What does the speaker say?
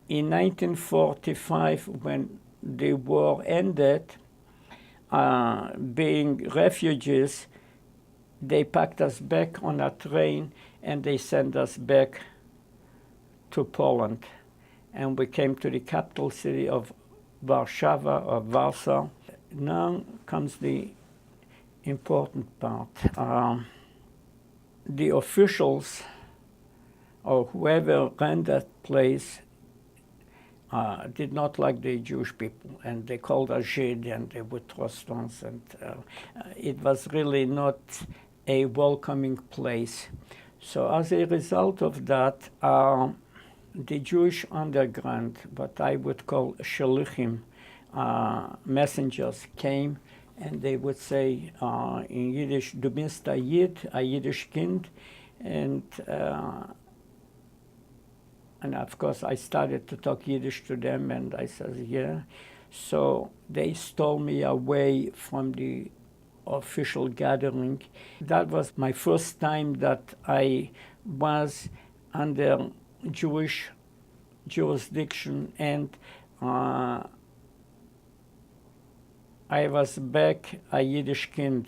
in 1945, when the war ended, being refugees, they packed us back on a train and they sent us back to Poland. And we came to the capital city of Warsaw. Now comes the important part. The officials, or whoever ran that place, did not like the Jewish people, and they called us Žid, and they would throw stones, and it was really not a welcoming place. So as a result of that, the Jewish underground, what I would call shalichim, messengers, came, and they would say in Yiddish, "Du bist a Yid, a Yiddish kind," and of course I started to talk Yiddish to them, and I said, yeah. So they stole me away from the official gathering. That was my first time that I was under Jewish jurisdiction, and I was back a Yiddish kind.